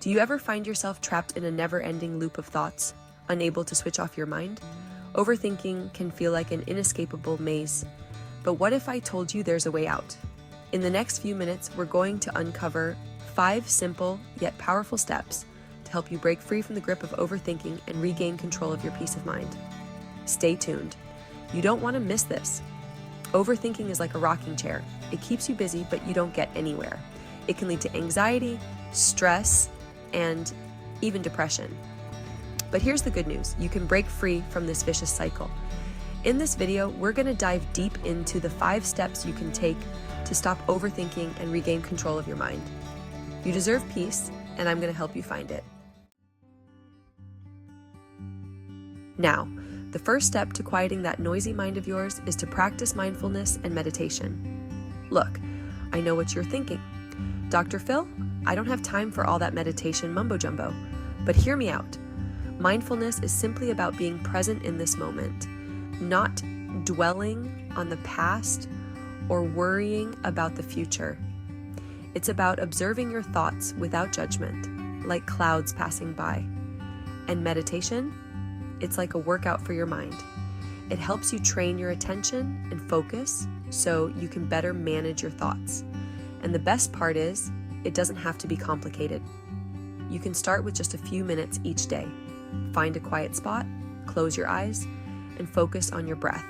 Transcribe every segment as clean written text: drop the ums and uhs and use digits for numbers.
Do you ever find yourself trapped in a never-ending loop of thoughts, unable to switch off your mind? Overthinking can feel like an inescapable maze. But what if I told you there's a way out? In the next few minutes, we're going to uncover 5 simple yet powerful steps to help you break free from the grip of overthinking and regain control of your peace of mind. Stay tuned. You don't want to miss this. Overthinking is like a rocking chair. It keeps you busy, but you don't get anywhere. It can lead to anxiety, stress, and even depression. But here's the good news. You can break free from this vicious cycle. In this video, we're going to dive deep into the 5 steps you can take to stop overthinking and regain control of your mind. You deserve peace, and I'm going to help you find it. Now, the first step to quieting that noisy mind of yours is to practice mindfulness and meditation. Look, I know what you're thinking. Dr. Phil, I don't have time for all that meditation mumbo-jumbo. But hear me out. Mindfulness is simply about being present in this moment, not dwelling on the past or worrying about the future. It's about observing your thoughts without judgment, like clouds passing by. And meditation? It's like a workout for your mind. It helps you train your attention and focus so you can better manage your thoughts. And the best part is, it doesn't have to be complicated. You can start with just a few minutes each day. Find a quiet spot, close your eyes, and focus on your breath.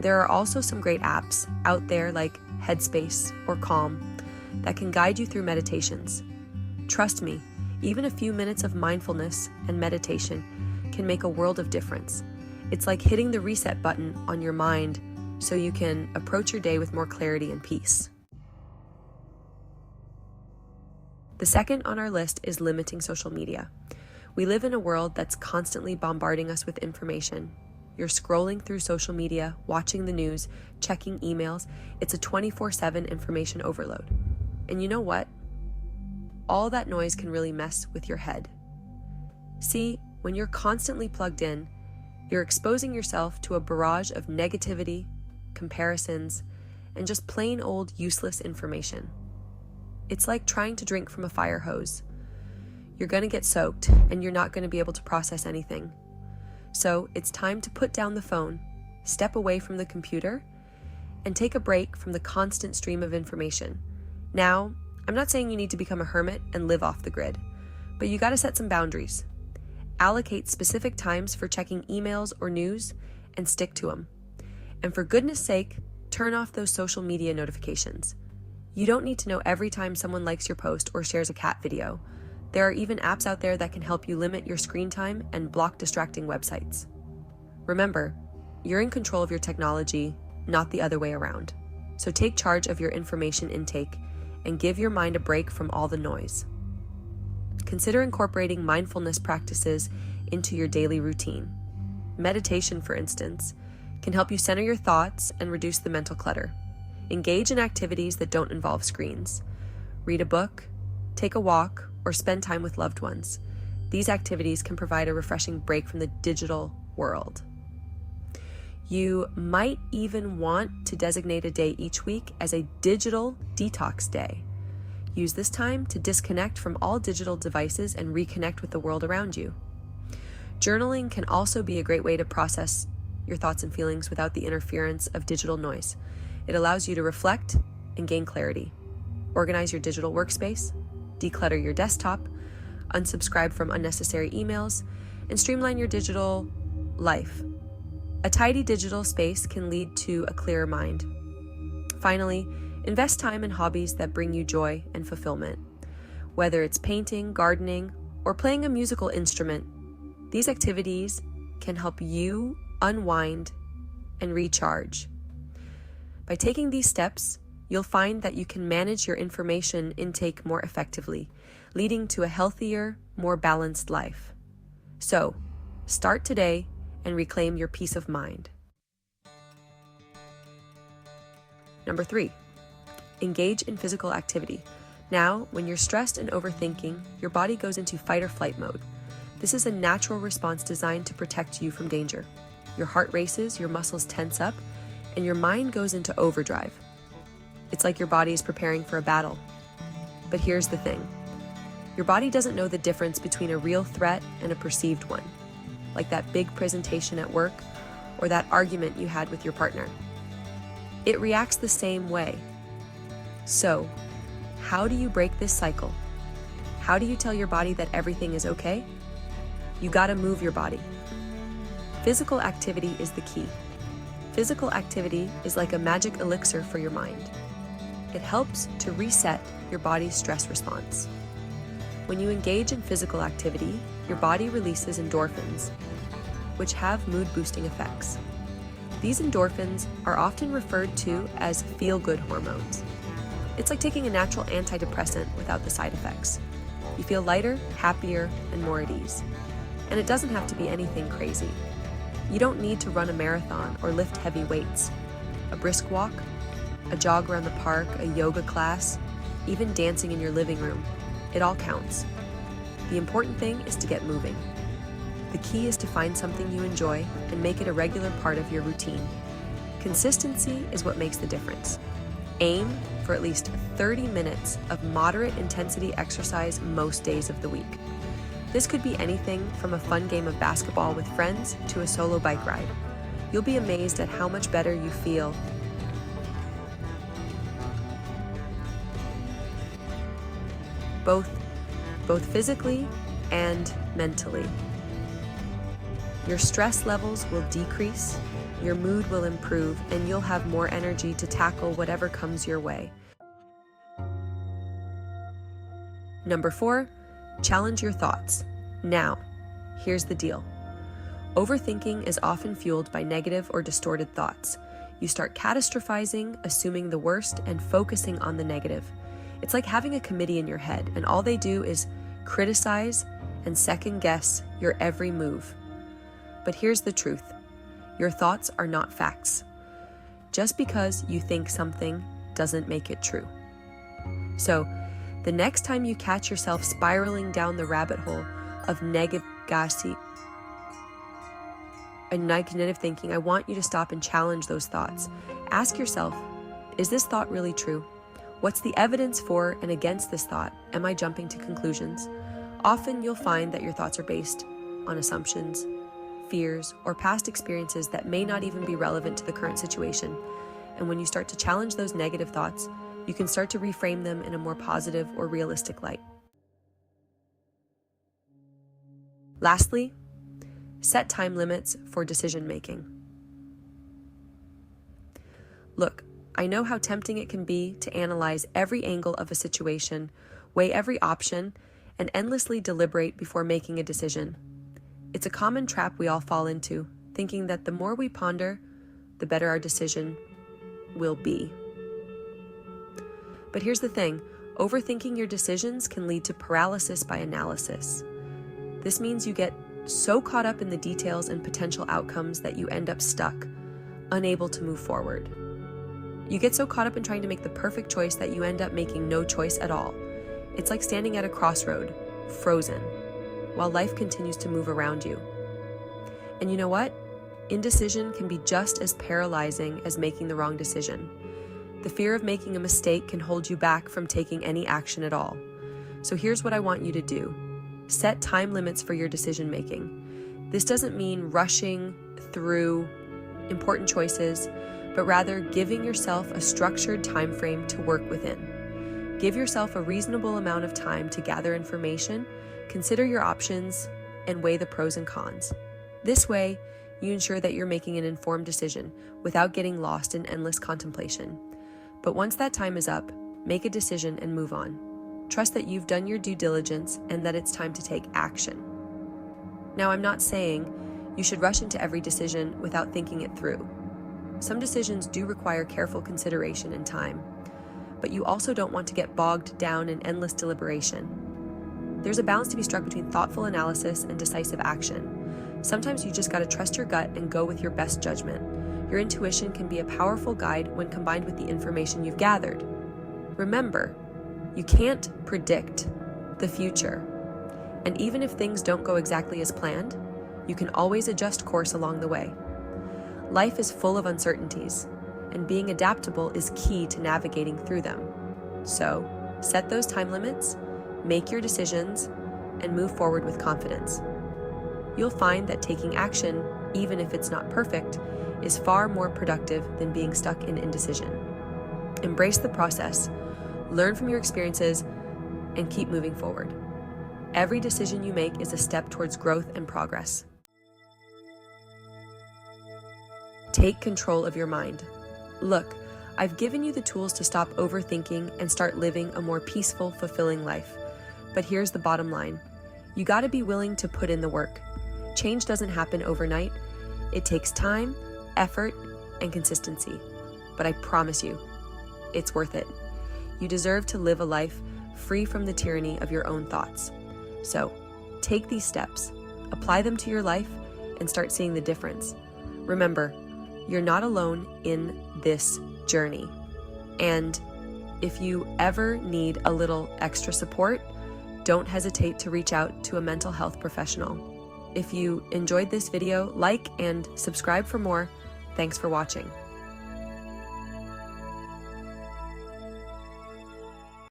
There are also some great apps out there like Headspace or Calm that can guide you through meditations. Trust me, even a few minutes of mindfulness and meditation can make a world of difference. It's like hitting the reset button on your mind so you can approach your day with more clarity and peace. The second on our list is limiting social media. We live in a world that's constantly bombarding us with information. You're scrolling through social media, watching the news, checking emails. It's a 24/7 information overload. And you know what? All that noise can really mess with your head. See, when you're constantly plugged in, you're exposing yourself to a barrage of negativity, comparisons, and just plain old useless information. It's like trying to drink from a fire hose. You're going to get soaked, and you're not going to be able to process anything. So it's time to put down the phone, step away from the computer, and take a break from the constant stream of information. Now, I'm not saying you need to become a hermit and live off the grid, but you got to set some boundaries. Allocate specific times for checking emails or news and stick to them. And for goodness sake, turn off those social media notifications. You don't need to know every time someone likes your post or shares a cat video. There are even apps out there that can help you limit your screen time and block distracting websites. Remember, you're in control of your technology, not the other way around. So take charge of your information intake and give your mind a break from all the noise. Consider incorporating mindfulness practices into your daily routine. Meditation, for instance, can help you center your thoughts and reduce the mental clutter. Engage in activities that don't involve screens. Read a book, take a walk, or spend time with loved ones. These activities can provide a refreshing break from the digital world. You might even want to designate a day each week as a digital detox day. Use this time to disconnect from all digital devices and reconnect with the world around you. Journaling can also be a great way to process your thoughts and feelings without the interference of digital noise. It allows you to reflect and gain clarity. Organize your digital workspace, declutter your desktop, unsubscribe from unnecessary emails, and streamline your digital life. A tidy digital space can lead to a clearer mind. Finally, invest time in hobbies that bring you joy and fulfillment. Whether it's painting, gardening, or playing a musical instrument, these activities can help you unwind and recharge. By taking these steps, you'll find that you can manage your information intake more effectively, leading to a healthier, more balanced life. So, start today and reclaim your peace of mind. Number 3, engage in physical activity. Now, when you're stressed and overthinking, your body goes into fight or flight mode. This is a natural response designed to protect you from danger. Your heart races, your muscles tense up, and your mind goes into overdrive. It's like your body is preparing for a battle. But here's the thing. Your body doesn't know the difference between a real threat and a perceived one, like that big presentation at work or that argument you had with your partner. It reacts the same way. So, how do you break this cycle? How do you tell your body that everything is okay? You gotta move your body. Physical activity is the key. Physical activity is like a magic elixir for your mind. It helps to reset your body's stress response. When you engage in physical activity, your body releases endorphins, which have mood-boosting effects. These endorphins are often referred to as feel-good hormones. It's like taking a natural antidepressant without the side effects. You feel lighter, happier, and more at ease. And it doesn't have to be anything crazy. You don't need to run a marathon or lift heavy weights. A brisk walk, a jog around the park, a yoga class, even dancing in your living room, it all counts. The important thing is to get moving. The key is to find something you enjoy and make it a regular part of your routine. Consistency is what makes the difference. Aim for at least 30 minutes of moderate intensity exercise most days of the week. This could be anything from a fun game of basketball with friends to a solo bike ride. You'll be amazed at how much better you feel. Both physically and mentally. Your stress levels will decrease, your mood will improve, and you'll have more energy to tackle whatever comes your way. Number 4, challenge your thoughts. Now, here's the deal. Overthinking is often fueled by negative or distorted thoughts. You start catastrophizing, assuming the worst, and focusing on the negative. It's like having a committee in your head, and all they do is criticize and second guess your every move. But here's the truth. Your thoughts are not facts. Just because you think something doesn't make it true. So, the next time you catch yourself spiraling down the rabbit hole of negative thinking, I want you to stop and challenge those thoughts. Ask yourself, is this thought really true? What's the evidence for and against this thought? Am I jumping to conclusions? Often you'll find that your thoughts are based on assumptions, fears, or past experiences that may not even be relevant to the current situation. And when you start to challenge those negative thoughts, you can start to reframe them in a more positive or realistic light. Lastly, set time limits for decision making. Look, I know how tempting it can be to analyze every angle of a situation, weigh every option, and endlessly deliberate before making a decision. It's a common trap we all fall into, thinking that the more we ponder, the better our decision will be. But here's the thing, overthinking your decisions can lead to paralysis by analysis. This means you get so caught up in the details and potential outcomes that you end up stuck, unable to move forward. You get so caught up in trying to make the perfect choice that you end up making no choice at all. It's like standing at a crossroad, frozen, while life continues to move around you. And you know what? Indecision can be just as paralyzing as making the wrong decision. The fear of making a mistake can hold you back from taking any action at all. So here's what I want you to do. Set time limits for your decision making. This doesn't mean rushing through important choices, but rather giving yourself a structured time frame to work within. Give yourself a reasonable amount of time to gather information, consider your options, and weigh the pros and cons. This way, you ensure that you're making an informed decision without getting lost in endless contemplation. But once that time is up, make a decision and move on. Trust that you've done your due diligence and that it's time to take action. Now, I'm not saying you should rush into every decision without thinking it through. Some decisions do require careful consideration and time, but you also don't want to get bogged down in endless deliberation. There's a balance to be struck between thoughtful analysis and decisive action. Sometimes you just gotta trust your gut and go with your best judgment. Your intuition can be a powerful guide when combined with the information you've gathered. Remember, you can't predict the future, and even if things don't go exactly as planned, you can always adjust course along the way. Life is full of uncertainties, and being adaptable is key to navigating through them. So, set those time limits, make your decisions, and move forward with confidence. You'll find that taking action, even if it's not perfect, is far more productive than being stuck in indecision. Embrace the process, learn from your experiences, and keep moving forward. Every decision you make is a step towards growth and progress. Take control of your mind. Look, I've given you the tools to stop overthinking and start living a more peaceful, fulfilling life. But here's the bottom line. You gotta be willing to put in the work. Change doesn't happen overnight. It takes time, effort, and consistency. But I promise you, it's worth it. You deserve to live a life free from the tyranny of your own thoughts. So, take these steps, apply them to your life, and start seeing the difference. Remember, you're not alone in this journey. And if you ever need a little extra support, don't hesitate to reach out to a mental health professional. If you enjoyed this video, like and subscribe for more. Thanks for watching.